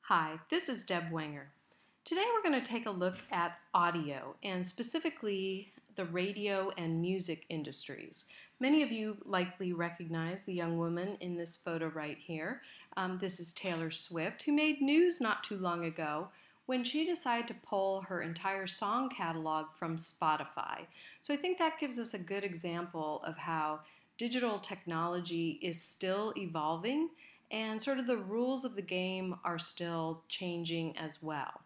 Hi, this is Deb Wenger. Today we're going to take a look at audio and specifically the radio and music industries. Many of you likely recognize the young woman in this photo right here. This is Taylor Swift, who made news not too long ago when she decided to pull her entire song catalog from Spotify. So I think that gives us a good example of how digital technology is still evolving and sort of the rules of the game are still changing as well.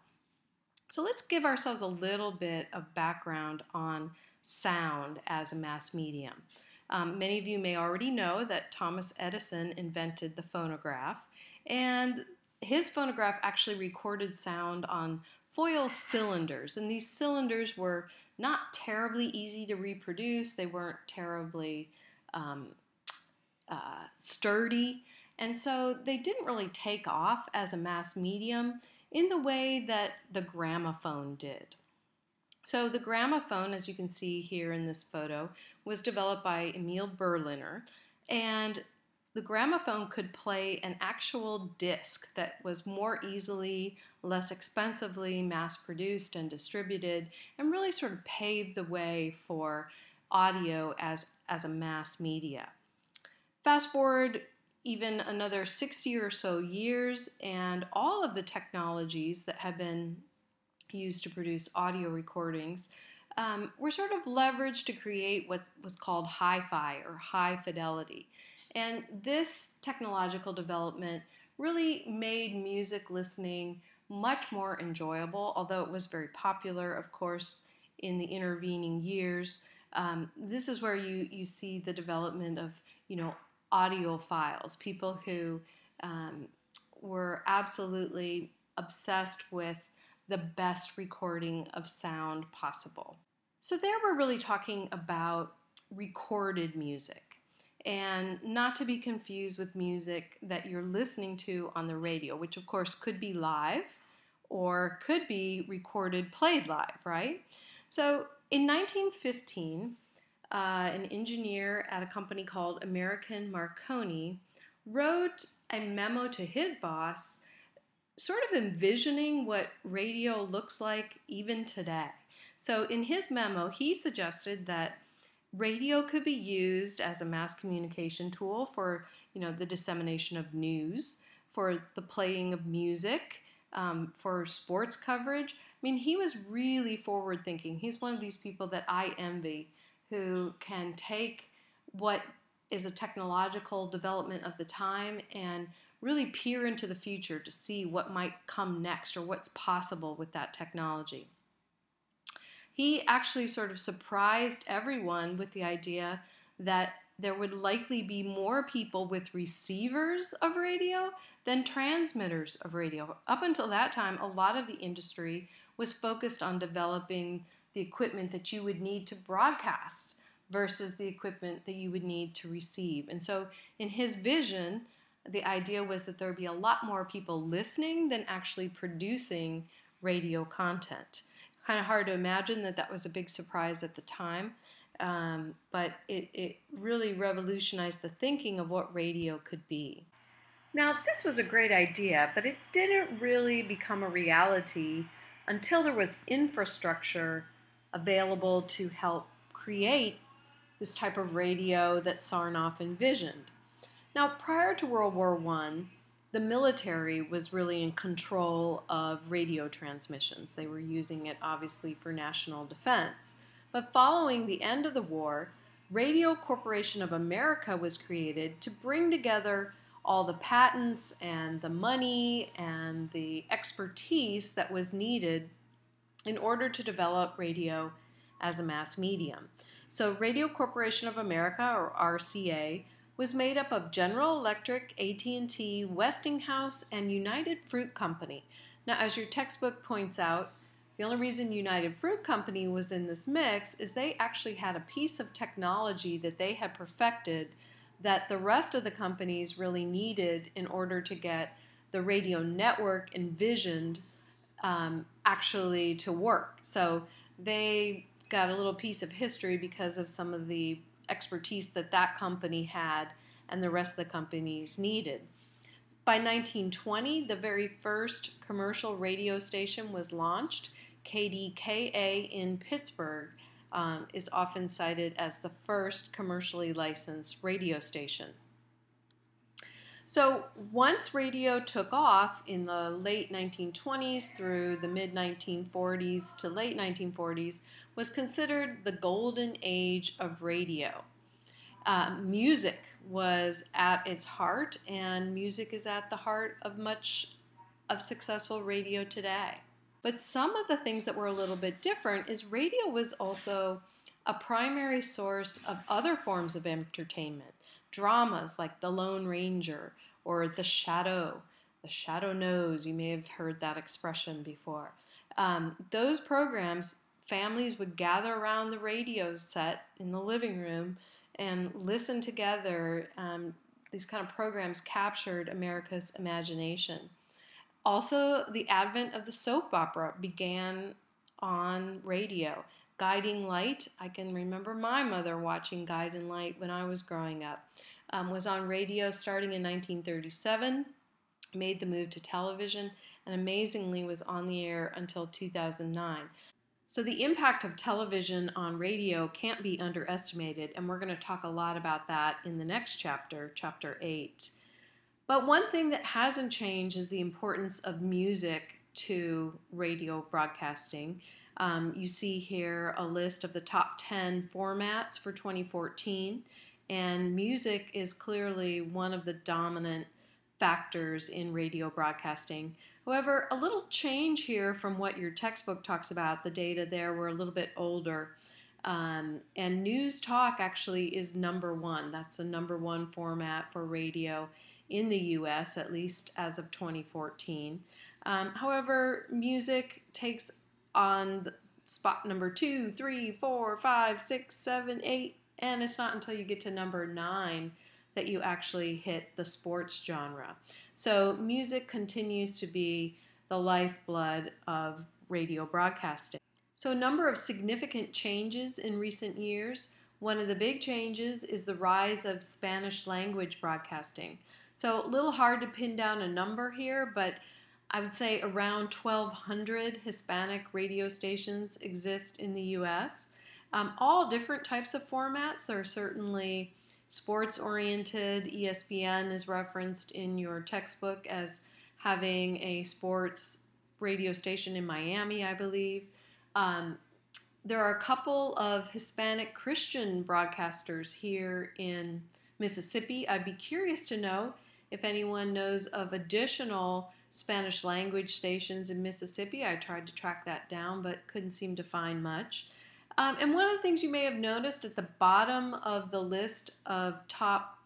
So let's give ourselves a little bit of background on sound as a mass medium. Many of you may already know that Thomas Edison invented the phonograph, and his phonograph actually recorded sound on foil cylinders, and these cylinders were not terribly easy to reproduce. They weren't terribly sturdy, and so they didn't really take off as a mass medium in the way that the gramophone did. So the gramophone, as you can see here in this photo, was developed by Emil Berliner, and the gramophone could play an actual disc that was more easily, less expensively mass-produced and distributed, and really sort of paved the way for audio as a mass media. Fast forward even another 60 or so years, and all of the technologies that have been used to produce audio recordings were sort of leveraged to create what was called hi-fi or high fidelity. And this technological development really made music listening much more enjoyable, although it was very popular, of course, in the intervening years. This is where you see the development of, audiophiles, people who were absolutely obsessed with the best recording of sound possible. So there we're really talking about recorded music, and not to be confused with music that you're listening to on the radio, which of course could be live or could be recorded, played live, right? So in 1915, an engineer at a company called American Marconi wrote a memo to his boss sort of envisioning what radio looks like even today. So in his memo, he suggested that radio could be used as a mass communication tool for, the dissemination of news, for the playing of music, for sports coverage. I mean, he was really forward thinking. He's one of these people that I envy, who can take what is a technological development of the time and really peer into the future to see what might come next or what's possible with that technology. He actually sort of surprised everyone with the idea that there would likely be more people with receivers of radio than transmitters of radio. Up until that time, a lot of the industry was focused on developing the equipment that you would need to broadcast versus the equipment that you would need to receive. And so in his vision, the idea was that there would be a lot more people listening than actually producing radio content. Kind of hard to imagine that was a big surprise at the time, but it really revolutionized the thinking of what radio could be. Now, this was a great idea, but it didn't really become a reality until there was infrastructure available to help create this type of radio that Sarnoff envisioned. Now, prior to World War I, the military was really in control of radio transmissions. They were using it, obviously, for national defense. But following the end of the war, Radio Corporation of America was created to bring together all the patents and the money and the expertise that was needed in order to develop radio as a mass medium. So Radio Corporation of America, or RCA, was made up of General Electric, AT&T, Westinghouse, and United Fruit Company. Now, as your textbook points out, the only reason United Fruit Company was in this mix is they actually had a piece of technology that they had perfected that the rest of the companies really needed in order to get the radio network envisioned actually to work. So they got a little piece of history because of some of the expertise that company had and the rest of the companies needed. By 1920, the very first commercial radio station was launched. KDKA in Pittsburgh is often cited as the first commercially licensed radio station. So once radio took off in the late 1920s through the mid-1940s to late 1940s, was considered the golden age of radio. Music was at its heart, and music is at the heart of much of successful radio today. But some of the things that were a little bit different is radio was also a primary source of other forms of entertainment. Dramas like The Lone Ranger or The Shadow Knows. You may have heard that expression before. Those programs, families would gather around the radio set in the living room and listen together. These kind of programs captured America's imagination. Also, the advent of the soap opera began on radio. Guiding Light, I can remember my mother watching Guiding Light when I was growing up, was on radio starting in 1937, made the move to television, and amazingly was on the air until 2009. So the impact of television on radio can't be underestimated, and we're going to talk a lot about that in the next chapter, chapter 8. But one thing that hasn't changed is the importance of music to radio broadcasting. You see here a list of the top 10 formats for 2014, and music is clearly one of the dominant factors in radio broadcasting. However, a little change here from what your textbook talks about. The data there were a little bit older. And news talk actually is number one. That's the number one format for radio in the U.S., at least as of 2014. However, music takes on spot number 2, 3, 4, 5, 6, 7, 8, and it's not until you get to number 9 that you actually hit the sports genre. So music continues to be the lifeblood of radio broadcasting. So a number of significant changes in recent years. One of the big changes is the rise of Spanish language broadcasting. So a little hard to pin down a number here, but I would say around 1,200 Hispanic radio stations exist in the U.S. All different types of formats. There are certainly sports-oriented. ESPN is referenced in your textbook as having a sports radio station in Miami, I believe. There are a couple of Hispanic Christian broadcasters here in Mississippi. I'd be curious to know if anyone knows of additional Spanish language stations in Mississippi. I tried to track that down, but couldn't seem to find much. And one of the things you may have noticed at the bottom of the list of top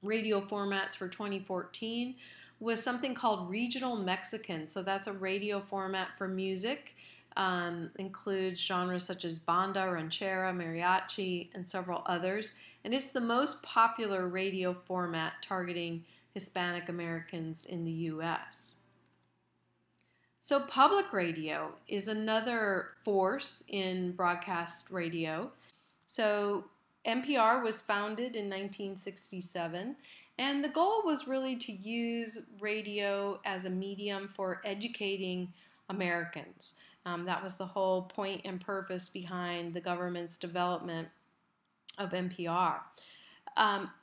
radio formats for 2014 was something called Regional Mexican. So that's a radio format for music. Includes genres such as banda, ranchera, mariachi, and several others. And it's the most popular radio format targeting Hispanic Americans in the U.S. So public radio is another force in broadcast radio. So NPR was founded in 1967, and the goal was really to use radio as a medium for educating Americans. That was the whole point and purpose behind the government's development of NPR.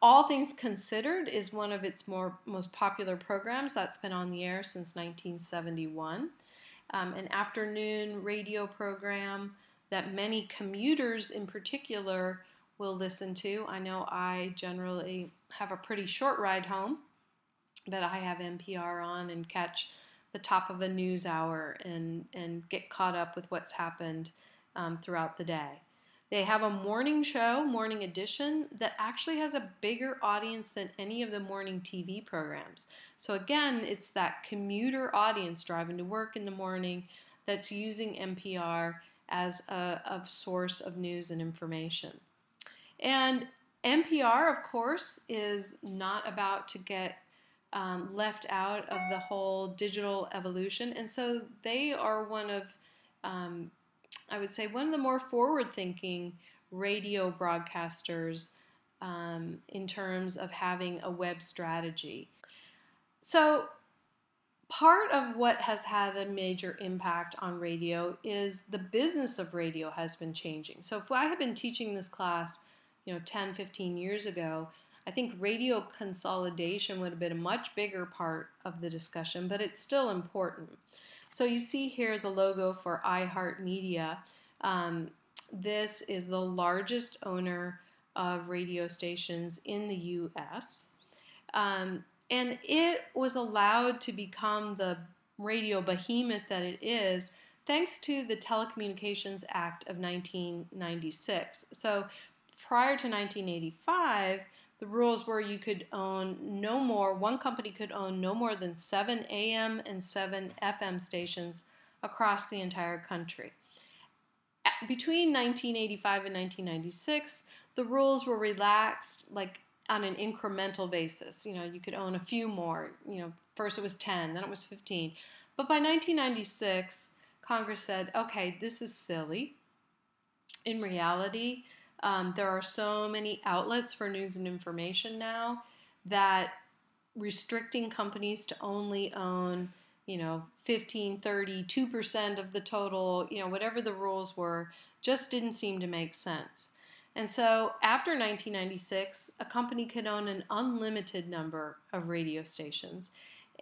All Things Considered is one of its most popular programs that's been on the air since 1971. An afternoon radio program that many commuters in particular will listen to. I know I generally have a pretty short ride home, but I have NPR on and catch the top of a news hour and get caught up with what's happened throughout the day. They have a morning show, Morning Edition, that actually has a bigger audience than any of the morning TV programs. So again, it's that commuter audience driving to work in the morning that's using NPR as a source of news and information. And NPR, of course, is not about to get left out of the whole digital evolution. And so they are one of, I would say, one of the more forward-thinking radio broadcasters in terms of having a web strategy. So part of what has had a major impact on radio is the business of radio has been changing. So if I had been teaching this class, 10, 15 years ago, I think radio consolidation would have been a much bigger part of the discussion, but it's still important. So you see here the logo for iHeartMedia. This is the largest owner of radio stations in the U.S. And it was allowed to become the radio behemoth that it is thanks to the Telecommunications Act of 1996. So prior to 1985, the rules were you could own no more, one company could own no more than 7 AM and 7 FM stations across the entire country. Between 1985 and 1996, the rules were relaxed, like on an incremental basis. You could own a few more. First it was 10, then it was 15. But by 1996, Congress said, okay, this is silly. In reality, there are so many outlets for news and information now that restricting companies to only own 15, 30, 2% of the total, whatever the rules were, just didn't seem to make sense. And so after 1996, a company could own an unlimited number of radio stations.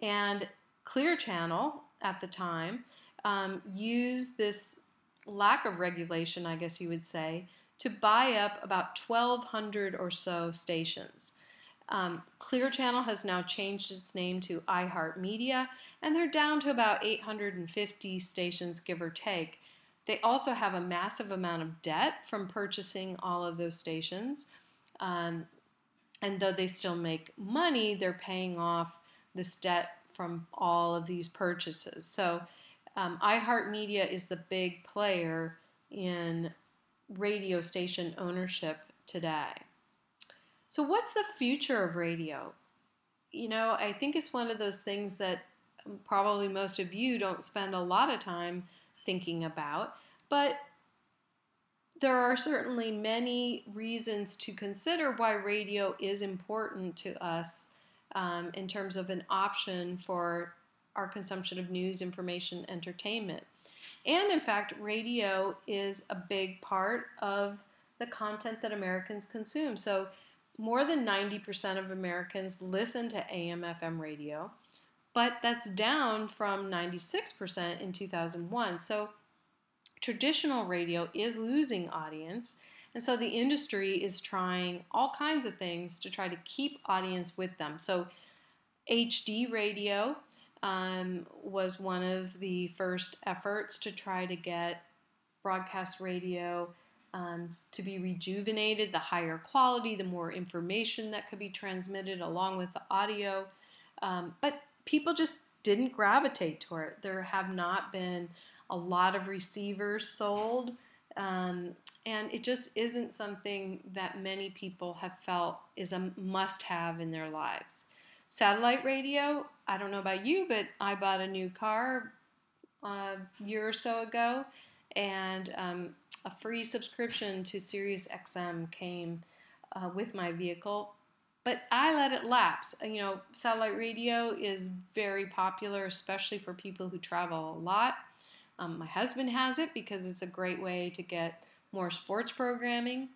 And Clear Channel at the time used this lack of regulation, I guess you would say, to buy up about 1,200 or so stations. Clear Channel has now changed its name to iHeartMedia, and they're down to about 850 stations, give or take. They also have a massive amount of debt from purchasing all of those stations. And though they still make money, they're paying off this debt from all of these purchases. So iHeartMedia is the big player in radio station ownership today. So what's the future of radio? I think it's one of those things that probably most of you don't spend a lot of time thinking about, but there are certainly many reasons to consider why radio is important to us in terms of an option for our consumption of news, information, entertainment. And in fact, radio is a big part of the content that Americans consume. So more than 90% of Americans listen to AM/FM radio, but that's down from 96% in 2001. So traditional radio is losing audience, and so the industry is trying all kinds of things to try to keep audience with them. So HD radio was one of the first efforts to try to get broadcast radio to be rejuvenated, the higher quality, the more information that could be transmitted along with the audio. But people just didn't gravitate toward it. There have not been a lot of receivers sold, and it just isn't something that many people have felt is a must-have in their lives. Satellite radio, I don't know about you, but I bought a new car a year or so ago, and a free subscription to SiriusXM came with my vehicle, but I let it lapse. Satellite radio is very popular, especially for people who travel a lot. My husband has it because it's a great way to get more sports programming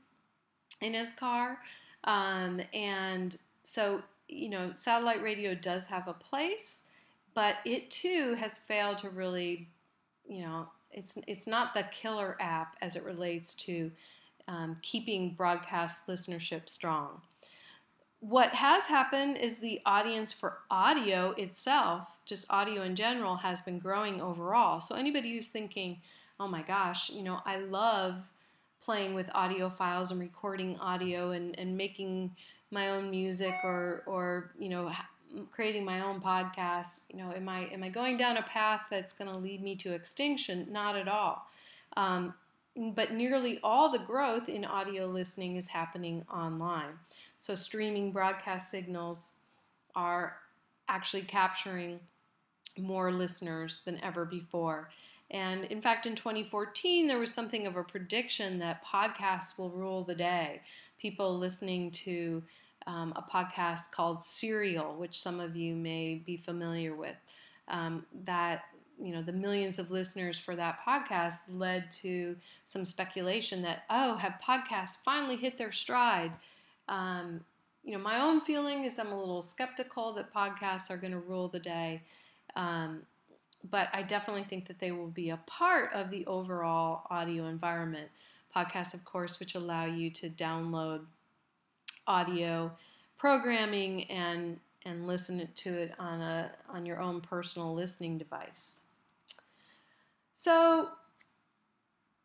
in his car. And so, satellite radio does have a place, but it too has failed to really, it's not the killer app as it relates to keeping broadcast listenership strong. What has happened is the audience for audio itself, just audio in general, has been growing overall. So anybody who's thinking, oh my gosh, I love playing with audio files and recording audio and making my own music or creating my own podcast, am I going down a path that's going to lead me to extinction? Not at all. But nearly all the growth in audio listening is happening online. So streaming broadcast signals are actually capturing more listeners than ever before. And in fact, in 2014, there was something of a prediction that podcasts will rule the day. People listening to a podcast called Serial, which some of you may be familiar with. That the millions of listeners for that podcast led to some speculation that, have podcasts finally hit their stride? My own feeling is I'm a little skeptical that podcasts are going to rule the day. But I definitely think that they will be a part of the overall audio environment. Podcasts, of course, which allow you to download audio programming and listen to it on your own personal listening device. So,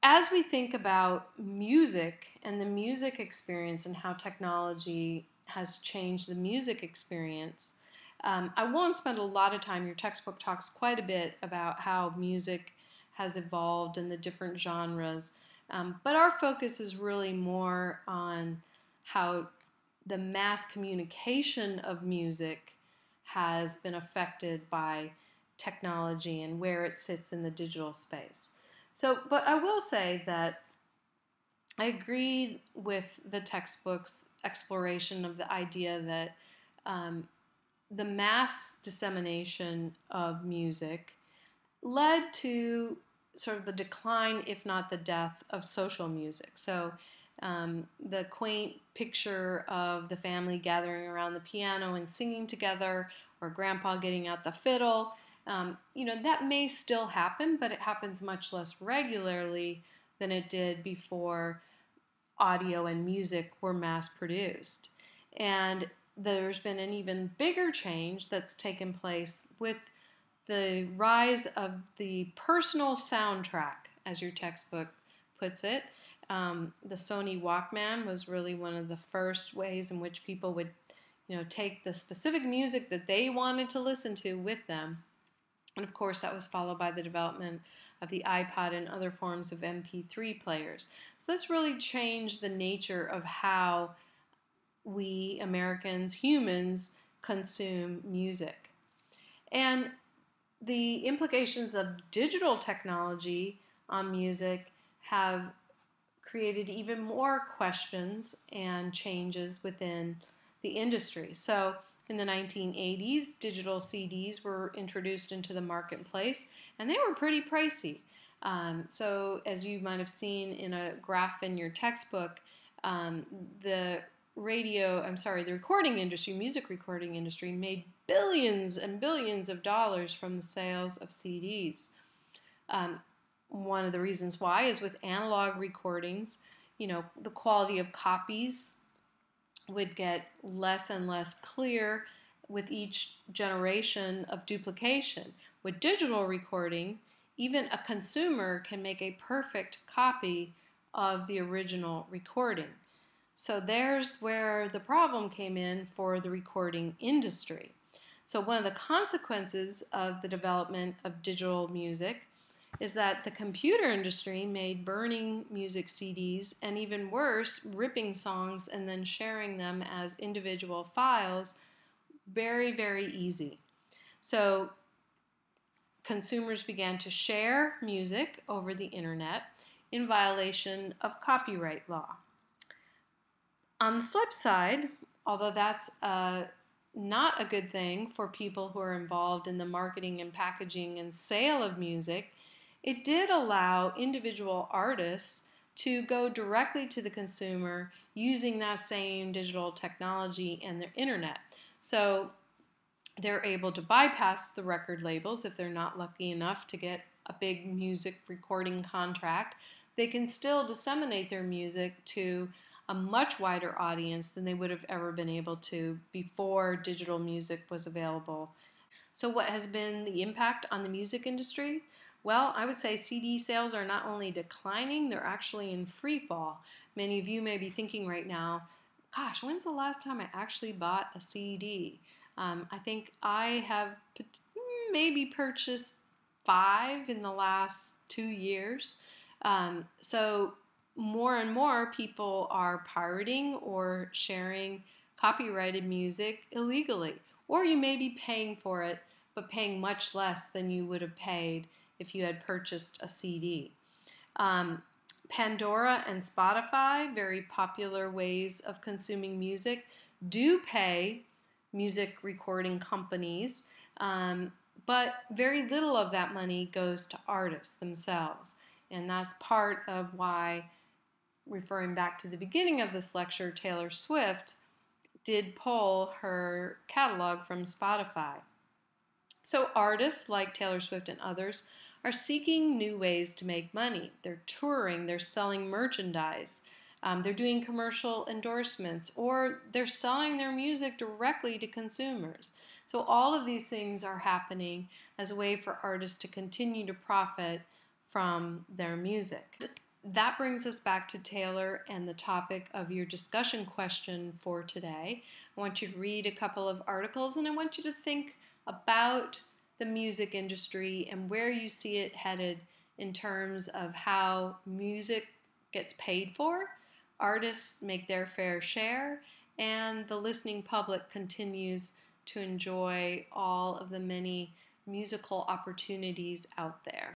as we think about music and the music experience and how technology has changed the music experience, I won't spend a lot of time. Your textbook talks quite a bit about how music has evolved and the different genres, but our focus is really more on how the mass communication of music has been affected by technology and where it sits in the digital space. But I will say that I agree with the textbook's exploration of the idea that the mass dissemination of music led to sort of the decline, if not the death, of social music. So the quaint picture of the family gathering around the piano and singing together, or grandpa getting out the fiddle, that may still happen, but it happens much less regularly than it did before audio and music were mass produced. And there's been an even bigger change that's taken place with the rise of the personal soundtrack, as your textbook puts it. The Sony Walkman was really one of the first ways in which people would, take the specific music that they wanted to listen to with them. And of course, that was followed by the development of the iPod and other forms of MP3 players. So that's really changed the nature of how we Americans, humans, consume music. And the implications of digital technology on music have created even more questions and changes within the industry. So in the 1980s, digital CDs were introduced into the marketplace, and they were pretty pricey. So as you might have seen in a graph in your textbook, the recording industry, music recording industry, made billions and billions of dollars from the sales of CDs. One of the reasons why is with analog recordings, the quality of copies would get less and less clear with each generation of duplication. With digital recording, even a consumer can make a perfect copy of the original recording. So there's where the problem came in for the recording industry. So one of the consequences of the development of digital music is that the computer industry made burning music CDs, and even worse, ripping songs and then sharing them as individual files, very, very easy. So consumers began to share music over the internet in violation of copyright law. On the flip side, although that's not a good thing for people who are involved in the marketing and packaging and sale of music, it did allow individual artists to go directly to the consumer using that same digital technology and their internet. So they're able to bypass the record labels if they're not lucky enough to get a big music recording contract. They can still disseminate their music to a much wider audience than they would have ever been able to before digital music was available. So what has been the impact on the music industry? Well, I would say CD sales are not only declining, they're actually in free fall. Many of you may be thinking right now, gosh, when's the last time I actually bought a CD? I think I have maybe purchased 5 in the last 2 years. So more and more people are pirating or sharing copyrighted music illegally. Or you may be paying for it, but paying much less than you would have paid if you had purchased a CD. Pandora and Spotify, very popular ways of consuming music, do pay music recording companies, but very little of that money goes to artists themselves. And that's part of why, referring back to the beginning of this lecture, Taylor Swift did pull her catalog from Spotify. So artists like Taylor Swift and others are seeking new ways to make money. They're touring, they're selling merchandise, they're doing commercial endorsements, or they're selling their music directly to consumers. So all of these things are happening as a way for artists to continue to profit from their music. That brings us back to Taylor and the topic of your discussion question for today. I want you to read a couple of articles, and I want you to think about the music industry and where you see it headed in terms of how music gets paid for, artists make their fair share, and the listening public continues to enjoy all of the many musical opportunities out there.